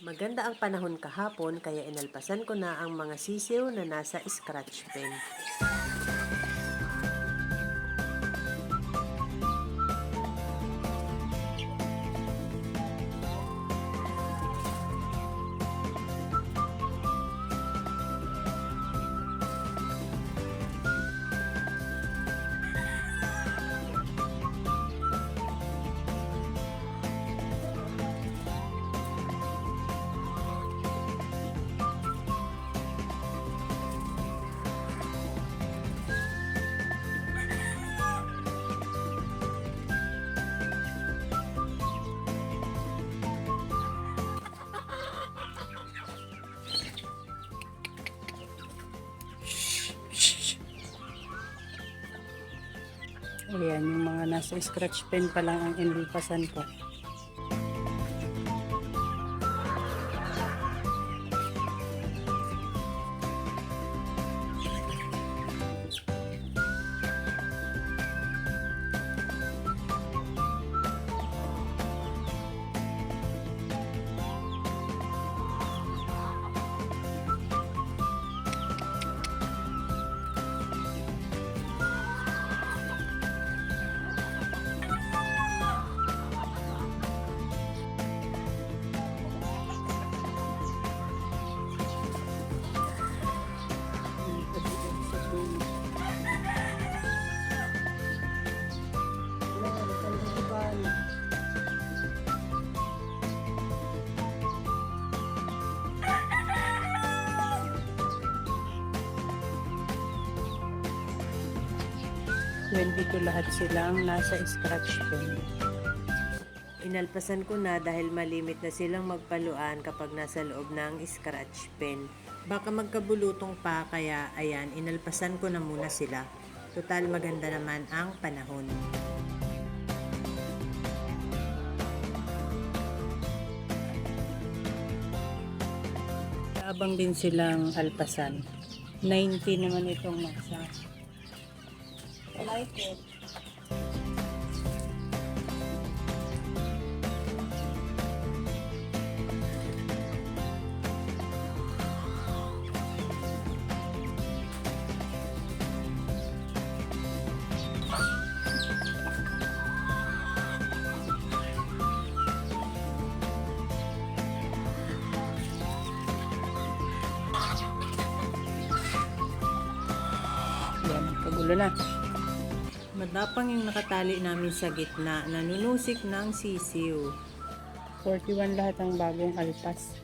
Maganda ang panahon kahapon kaya inalpasan ko na ang mga sisiw na nasa scratch pen. Ayan, yung mga nasa scratch pen pa lang ang inilpasan ko. Dito lahat silang nasa scratch pen. Inalpasan ko na dahil malimit na silang magpaluan kapag nasa loob ng scratch pen. Baka magkabulutong pa kaya ayan, inalpasan ko na muna sila. Total maganda naman ang panahon. Abang din silang alpasan. 90 naman itong masa. I like it. Yan, kagulo na. Matapang yung nakatali namin sa gitna, nanunusik ng sisiw. 41 lahat ang bagong alpas.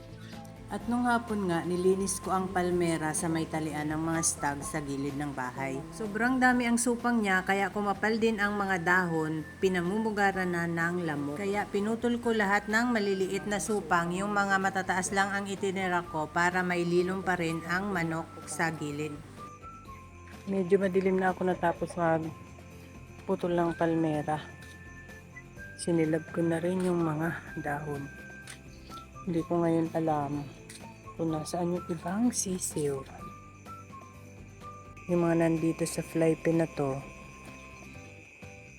At nung hapon nga, nilinis ko ang palmera sa may talian ng mga stag sa gilid ng bahay. Sobrang dami ang supang niya, kaya kumapal din ang mga dahon, pinamumugaran na ng lamok. Kaya pinutol ko lahat ng maliliit na supang, yung mga matataas lang ang itinira ko para maililom pa rin ang manok sa gilid. Medyo madilim na ako natapos putol ng palmera. Sinilab ko na rin yung mga dahon. Hindi ko ngayon alam kung nasaan yung ibang sisiw. Yung mga nandito sa fly pen na to,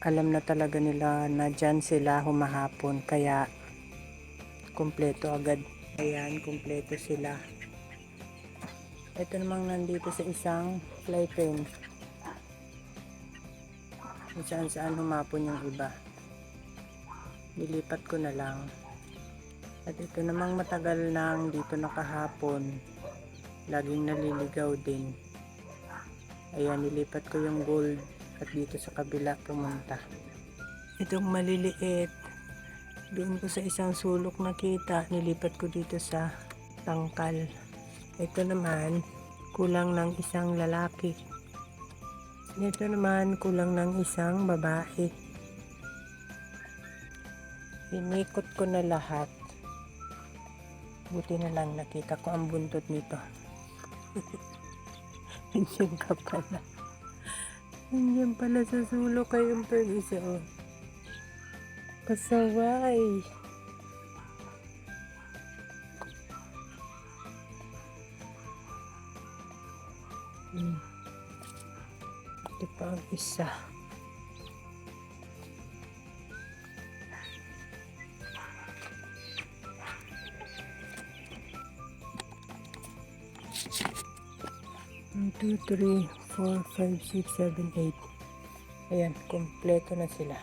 alam na talaga nila na dyan sila humahapon, kaya kumpleto agad. Ayan, kumpleto sila. Ito namang nandito sa isang fly pen. Kung saan humapon yung iba. Nilipat ko na lang. At ito namang matagal nang dito nakahapon. Laging naliligaw din. Ayan, nilipat ko yung gold at dito sa kabila pumunta. Itong maliliit, doon ko sa isang sulok nakita, nilipat ko dito sa tangkal. Ito naman, kulang ng isang lalaki. Ito naman, kulang ng isang babae. Inikot ko na lahat. Buti na lang nakita ko ang buntot nito. Nandiyan ka pala. Nandiyan pala sa sulok kayong isa. Oh. Pasaway. Ito pa ang isa. 1, 2, 3, 4, 5, 6, 7, 8. Ayan, kompleto na sila.